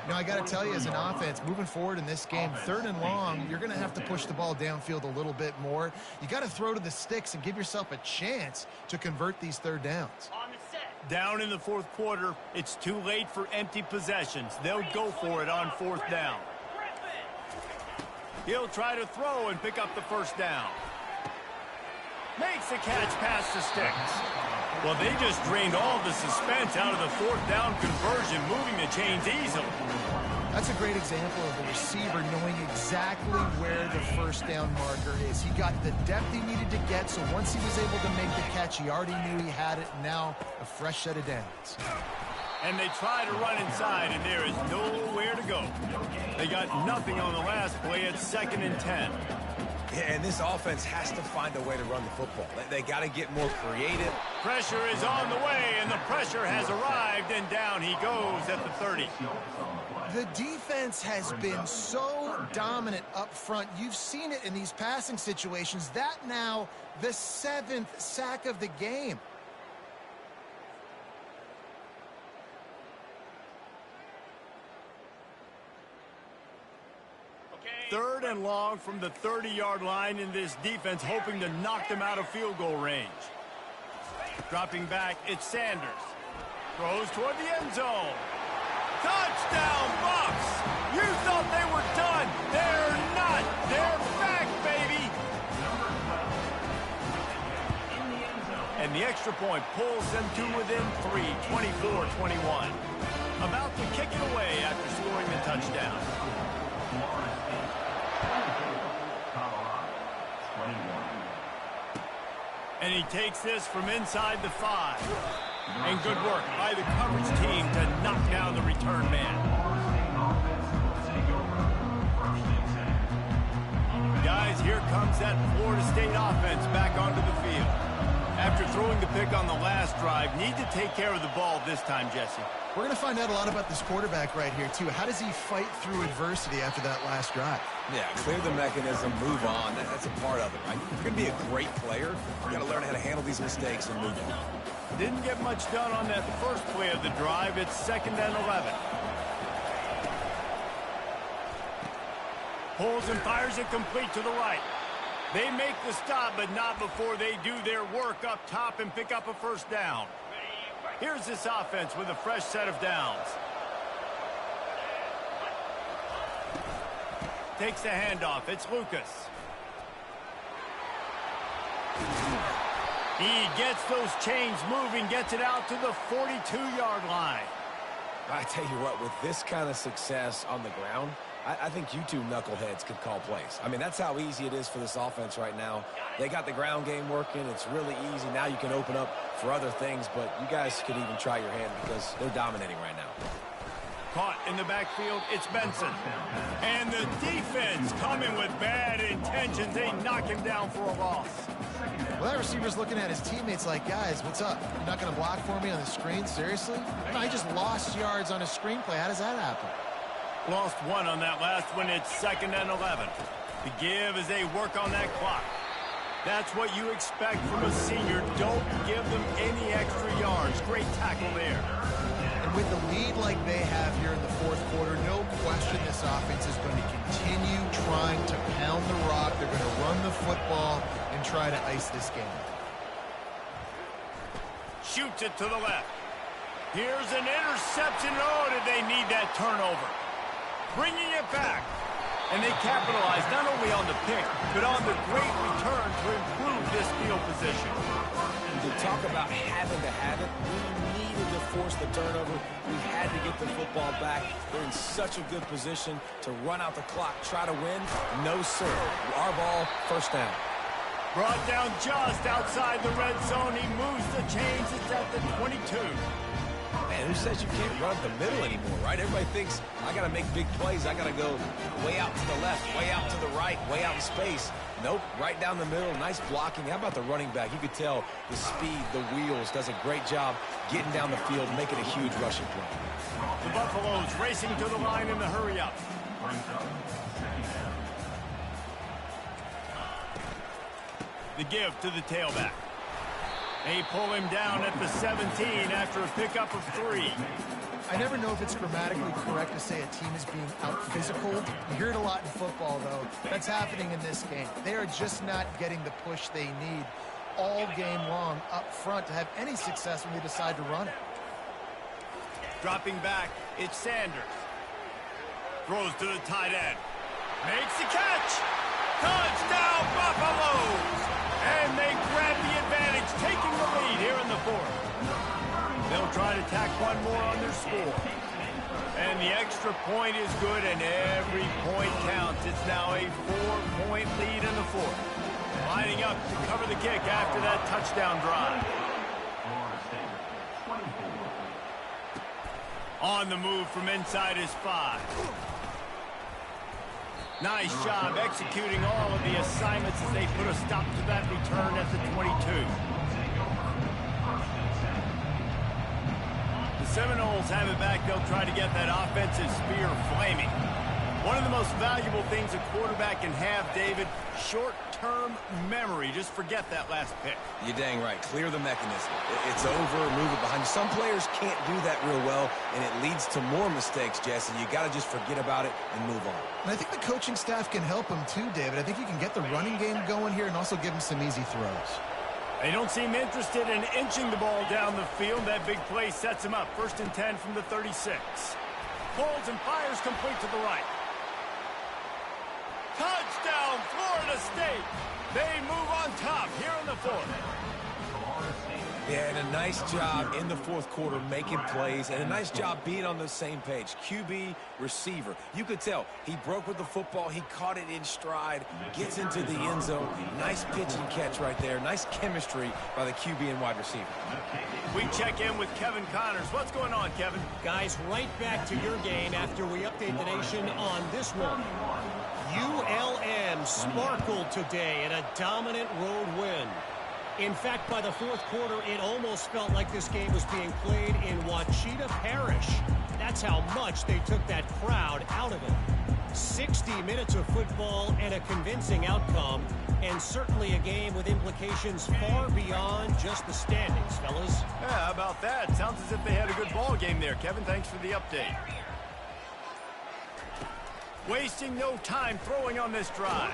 You know, I got to tell you, as an offense, moving forward in this game, third and long, you're going to have to push the ball downfield a little bit more. You got to throw to the sticks and give yourself a chance to convert these third downs. Down in the fourth quarter, it's too late for empty possessions. They'll go for it on fourth down. He'll try to throw and pick up the first down. Makes the catch past the sticks. Well, they just drained all the suspense out of the fourth down conversion, moving the chains easily. That's a great example of the receiver knowing exactly where the first down marker is. He got the depth he needed to get, so once he was able to make the catch, he already knew he had it. Now, a fresh set of downs. And they try to run inside, and there is nowhere to go. They got nothing on the last play. It's 2nd and 10. Yeah, and this offense has to find a way to run the football. They got to get more creative. Pressure is on the way, and the pressure has arrived, and down he goes at the 30. The defense has been so dominant up front. You've seen it in these passing situations. That now the 7th sack of the game. Third and long from the 30-yard line, in this defense hoping to knock them out of field goal range. Dropping back, it's Sanders. Throws toward the end zone. Touchdown, Bucks! You thought they were done. They're not. They're back, baby! And the extra point pulls them to within 3, 24-21. About to kick it away after scoring the touchdown. And he takes this from inside the 5. And good work by the coverage team to knock down the return man. Guys, here comes that Florida State offense back onto the field. After throwing the pick on the last drive, need to take care of the ball this time, Jesse. We're going to find out a lot about this quarterback right here, too. How does he fight through adversity after that last drive? Yeah, clear the mechanism, move on. That's a part of it, right? You're going to be a great player. You got to learn how to handle these mistakes and move on. Didn't get much done on that first play of the drive. It's 2nd and 11. Pulls and fires it complete to the right. They make the stop, but not before they do their work up top and pick up a first down. Here's this offense with a fresh set of downs. Takes the handoff. It's Lucas. He gets those chains moving, gets it out to the 42-yard line. I tell you what, with this kind of success on the ground, I think you two knuckleheads could call plays. I mean, that's how easy it is for this offense right now. They got the ground game working. It's really easy. Now you can open up for other things, but you guys could even try your hand because they're dominating right now. Caught in the backfield, it's Benson. And the defense coming with bad intentions. They knock him down for a loss. Well, that receiver's looking at his teammates like, guys, what's up? You're not going to block for me on the screen? Seriously? No, he just lost yards on a screenplay. How does that happen? Lost one on that last one. It's 2nd and 11. The give as they work on that clock. That's what you expect from a senior. Don't give them any extra yards. Great tackle there. And with the lead like they have here in the fourth quarter, no question this offense is going to continue trying to pound the rock. They're going to run the football and try to ice this game. Shoots it to the left. Here's an interception. Oh, did they need that turnover? Bringing it back. And they capitalize not only on the pick, but on the great return to improve this field position. To talk about having to have it, we needed to force the turnover. We had to get the football back. They're in such a good position to run out the clock, try to win. No, sir. Our ball, first down. Brought down just outside the red zone. He moves the chains. It's at the 22. Man, who says you can't run up the middle anymore, right? Everybody thinks, I got to make big plays. I got to go way out to the left, way out to the right, way out in space. Nope, right down the middle. Nice blocking. How about the running back? You could tell the speed, the wheels, does a great job getting down the field, making a huge rushing play. The Buffaloes racing to the line in the hurry up. The give to the tailback. They pull him down at the 17 after a pickup of 3. I never know if it's grammatically correct to say a team is being out-physicaled. You hear it a lot in football, though. That's happening in this game. They are just not getting the push they need all game long up front to have any success when they decide to run it. Dropping back, it's Sanders. Throws to the tight end. Makes the catch. Touchdown, Buffaloes! And they grab the advantage, taking the lead here in the fourth. They'll try to tack one more on their score. And the extra point is good, and every point counts. It's now a 4-point lead in the fourth. Lining up to cover the kick after that touchdown drive. On the move from inside his 5. Nice job executing all of the assignments as they put a stop to that return at the 22. The Seminoles have it back. They'll try to get that offensive spear flaming. One of the most valuable things a quarterback can have, David, short-term memory. Just forget that last pick. You're dang right. Clear the mechanism. It's over, move it behind you. Some players can't do that real well, and it leads to more mistakes, Jesse. You got to just forget about it and move on. And I think the coaching staff can help him too, David. I think you can get the running game going here and also give him some easy throws. They don't seem interested in inching the ball down the field. That big play sets him up. 1st and 10 from the 36. Pulls and fires complete to the right. Touchdown, Florida State. They move on top here in the fourth. Yeah, and a nice job in the fourth quarter making plays, and a nice job being on the same page. QB, receiver. You could tell he broke with the football. He caught it in stride, gets into the end zone. Nice pitch and catch right there. Nice chemistry by the QB and wide receiver. We check in with Kevin Connors. What's going on, Kevin? Guys, right back to your game after we update the nation on this one. ULM sparkled today in a dominant road win. In fact, by the fourth quarter, it almost felt like this game was being played in Wachita Parish. That's how much they took that crowd out of it. 60 minutes of football and a convincing outcome, and certainly a game with implications far beyond just the standings, fellas. Yeah, how about that? Sounds as if they had a good ball game there. Kevin, thanks for the update. Wasting no time throwing on this drive.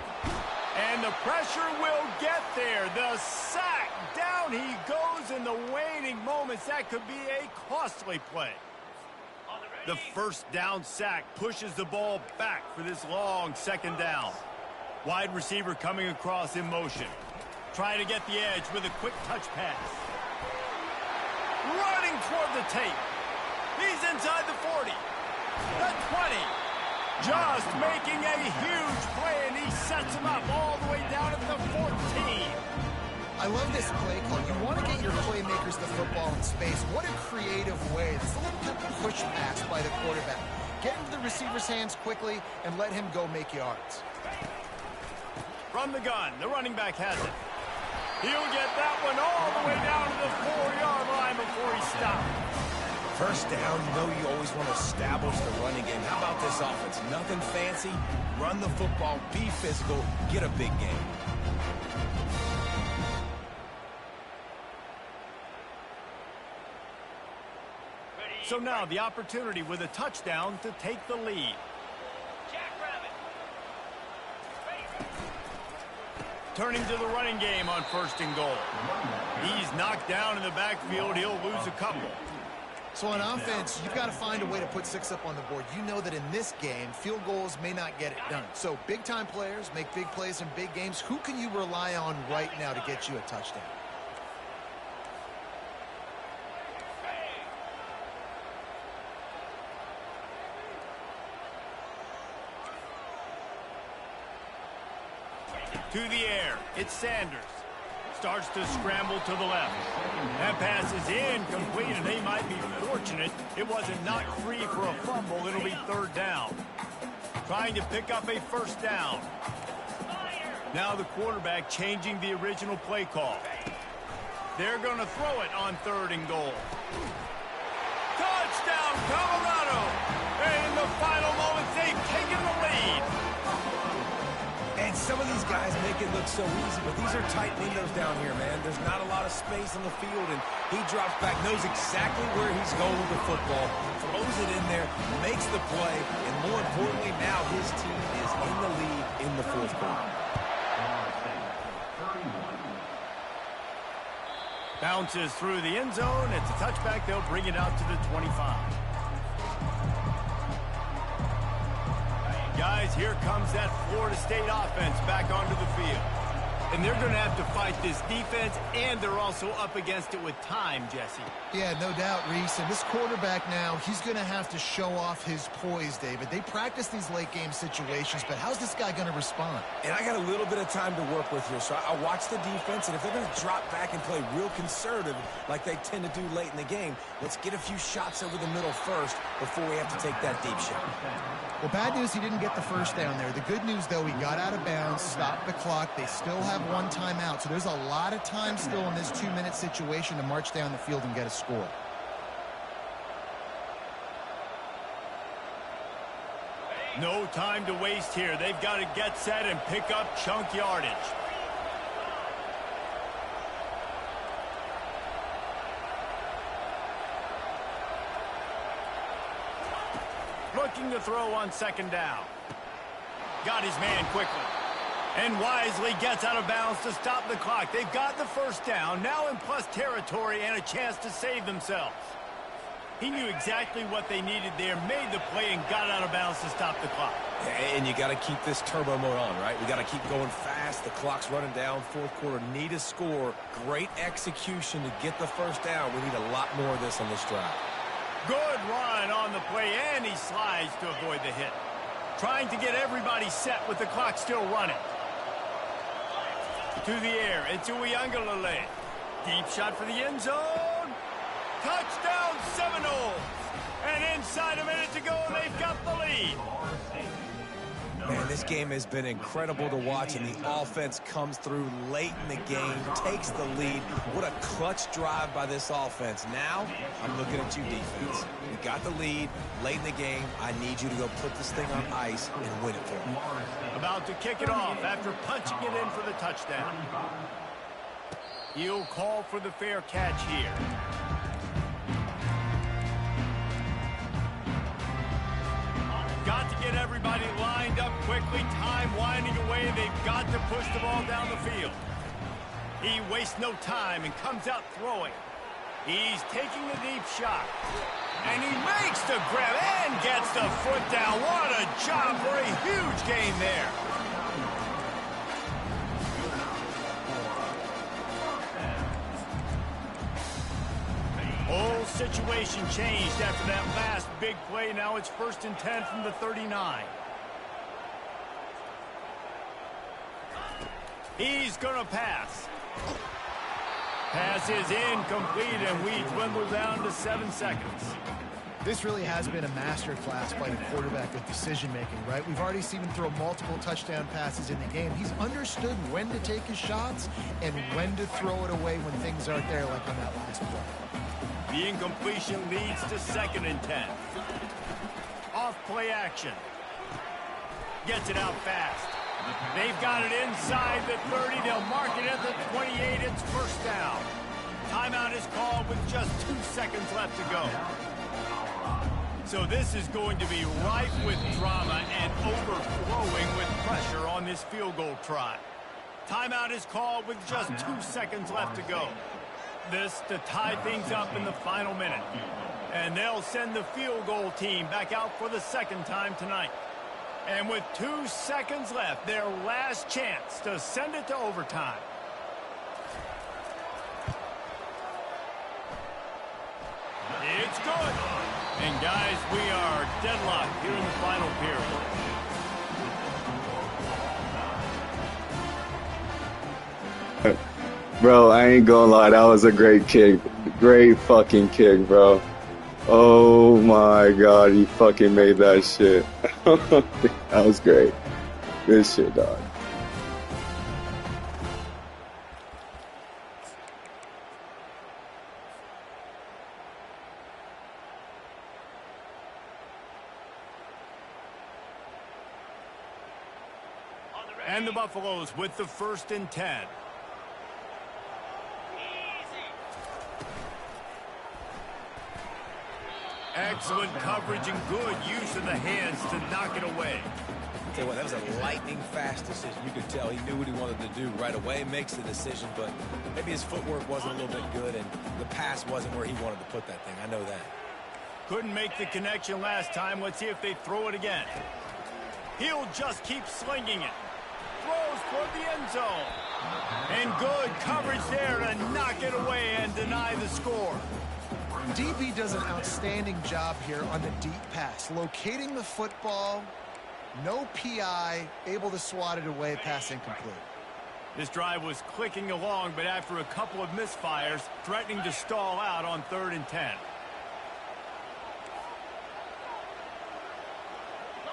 And the pressure will get there. The sack. Down he goes in the waning moments. That could be a costly play. The first down sack pushes the ball back for this long second down. Wide receiver coming across in motion. Trying to get the edge with a quick touch pass. Running toward the tape. He's inside the 40. The 20. Just making a huge play, and he sets him up all the way down at the 14. I love this play call. You want to get your playmakers the football in space. What a creative way. This little push pass by the quarterback. Get into the receiver's hands quickly and let him go make yards. From the gun, the running back has it. He'll get that one all the way down to the 4-yard line before he stops. First down, you know you always want to establish the running game. How about this offense? Nothing fancy. Run the football, be physical, get a big game. So now the opportunity with a touchdown to take the lead. Turning to the running game on 1st and goal. He's knocked down in the backfield. He'll lose a couple. So on offense, you've got to find a way to put 6 up on the board. You know that in this game, field goals may not get it done. So big-time players make big plays in big games. Who can you rely on right now to get you a touchdown? To the air, it's Sanders. Starts to scramble to the left. That pass is incomplete, and they might be fortunate it wasn't knocked free for a fumble. It'll be 3rd down. Trying to pick up a 1st down. Now the quarterback changing the original play call. They're going to throw it on 3rd and goal. Touchdown, Colorado! And in the final moments, they've taken the lead. And some of these guys make it look so easy, but these are tight windows down here, man. There's not a lot of space on the field, and he drops back, knows exactly where he's going with the football, throws it in there, makes the play, and more importantly, now his team is in the lead in the 4th quarter. Bounces through the end zone. It's a touchback. They'll bring it out to the 25. Guys, here comes that Florida State offense back onto the field. And they're going to have to fight this defense, and they're also up against it with time, Jesse. Yeah, no doubt, Reese. And this quarterback now, he's going to have to show off his poise, David. They practice these late-game situations, but how's this guy going to respond? And I got a little bit of time to work with here, so I watch the defense, and if they're going to drop back and play real conservative like they tend to do late in the game, let's get a few shots over the middle first before we have to take that deep shot. Well, bad news, he didn't get the 1st down there. The good news, though, he got out of bounds, stopped the clock. They still have 1 timeout, so there's a lot of time still in this 2-minute situation to march down the field and get a score. No time to waste here. They've got to get set and pick up chunk yardage. Looking to throw on 2nd down. Got his man quickly. And wisely gets out of bounds to stop the clock. They've got the 1st down, now in plus territory and a chance to save themselves. He knew exactly what they needed there, made the play, and got out of bounds to stop the clock. And you got to keep this turbo mode on, right? We got to keep going fast. The clock's running down. 4th quarter, need a score. Great execution to get the 1st down. We need a lot more of this on this drive. Good run on the play, and he slides to avoid the hit. Trying to get everybody set with the clock still running. To the air, it's Uiagalelei. Deep shot for the end zone. Touchdown Seminoles. And inside a minute to go, they've got the lead. Man, this game has been incredible to watch, and the offense comes through late in the game, takes the lead. What a clutch drive by this offense. Now, I'm looking at you, defense. You got the lead late in the game. I need you to go put this thing on ice and win it for me. About to kick it off after punching it in for the touchdown. He'll call for the fair catch here. Got to get everybody lined up quickly. Time winding away. They've got to push the ball down the field. He wastes no time and comes out throwing. He's taking the deep shot. And he makes the grab and gets the foot down. What a job for a huge gain there. Whole situation changed after that last big play. Now it's 1st and 10 from the 39. He's going to pass. Pass is incomplete, and we dwindle down to 7 seconds. This really has been a masterclass by the quarterback with decision-making, right? We've already seen him throw multiple touchdown passes in the game. He's understood when to take his shots and when to throw it away when things aren't there, like on that last play. The incompletion leads to 2nd and 10. Off play action. Gets it out fast. They've got it inside the 30. They'll mark it at the 28. It's first down. Timeout is called with just 2 seconds left to go. So this is going to be rife with drama and overflowing with pressure on this field goal try. Timeout is called with just 2 seconds left to go. This to tie things up in the final minute. And they'll send the field goal team back out for the 2nd time tonight. And with 2 seconds left, their last chance to send it to overtime. It's good. And guys, we are deadlocked here in the final period. Bro, I ain't gonna lie, that was a great kick. Great fucking kick, bro. Oh my god, he fucking made that shit. That was great. Good shit, dog. And the Buffaloes with the 1st and 10. Excellent coverage and good use of the hands to knock it away. I'll tell you what, that was a lightning-fast decision. You could tell he knew what he wanted to do right away, makes the decision, but maybe his footwork wasn't a little bit good, and the pass wasn't where he wanted to put that thing. I know that. Couldn't make the connection last time. Let's see if they throw it again. He'll just keep slinging it. Throws toward the end zone. And good coverage there to knock it away and deny the score. DB does an outstanding job here on the deep pass. Locating the football, no PI, able to swat it away, pass incomplete. This drive was clicking along, but after a couple of misfires, threatening to stall out on 3rd and 10.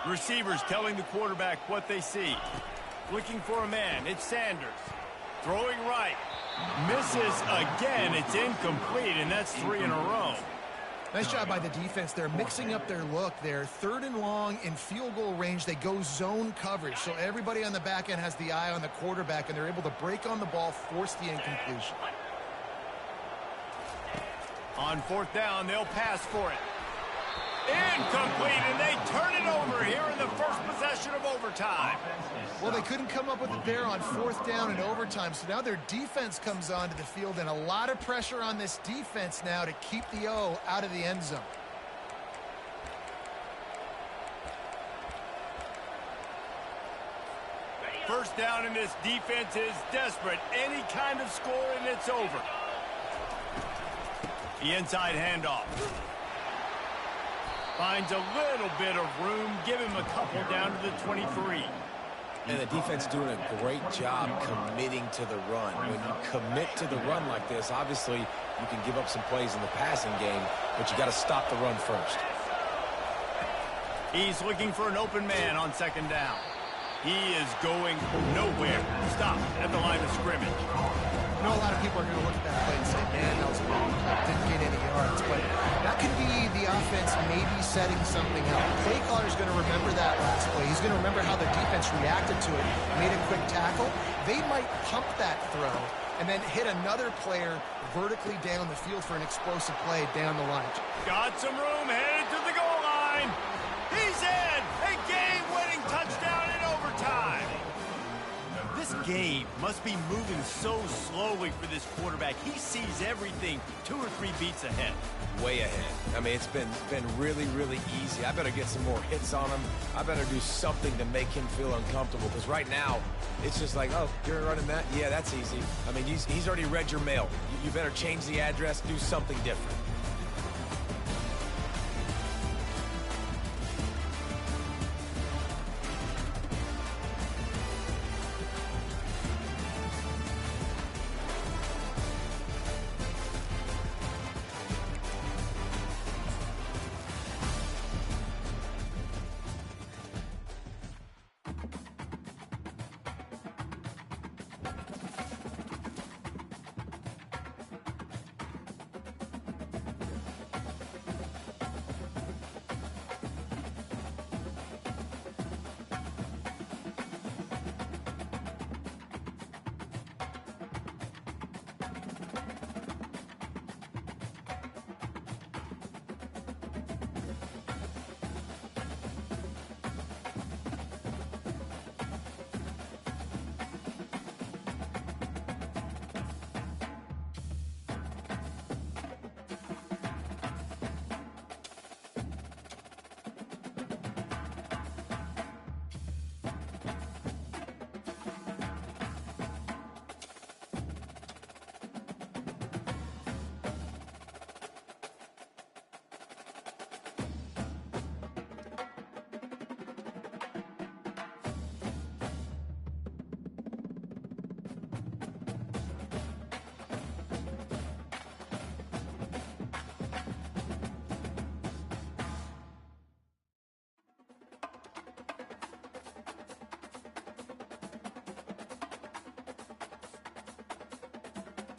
Receivers telling the quarterback what they see. Looking for a man, it's Sanders. Throwing right. Misses again, it's incomplete, and that's 3 in a row. Nice job by the defense. They're mixing up their look there. 3rd and long in field goal range. They go zone coverage, so everybody on the back end has the eye on the quarterback, and they're able to break on the ball, force the incompletion. On 4th down, they'll pass for it. Incomplete, and they turn it over here in the first possession of overtime. Well, they couldn't come up with it there on 4th down in overtime, so now their defense comes onto the field, and a lot of pressure on this defense now to keep the O out of the end zone. First down, and this defense is desperate. Any kind of score, and it's over. The inside handoff. Finds a little bit of room. Give him a couple down to the 23. And the defense doing a great job committing to the run. When you commit to the run like this, obviously you can give up some plays in the passing game, but you got to stop the run first. He's looking for an open man on 2nd down. He is going nowhere. Stop at the line of scrimmage. You know, a lot of people are going to look at that play and say, man, that was wrong. Didn't get any yards. But that could be the offense maybe setting something up. Play caller's going to remember that last play. He's going to remember how the defense reacted to it, made a quick tackle. They might pump that throw and then hit another player vertically down the field for an explosive play down the line. Got some room, headed to the goal line. He's in. A game-winning touchdown in overtime. This game must be moving so slowly for this quarterback. He sees everything 2 or 3 beats ahead. Way ahead. I mean, it's been really, really easy. I better get some more hits on him. I better do something to make him feel uncomfortable, because right now, it's just like, oh, you're running that? Yeah, that's easy. I mean, he's already read your mail. You better change the address, do something different.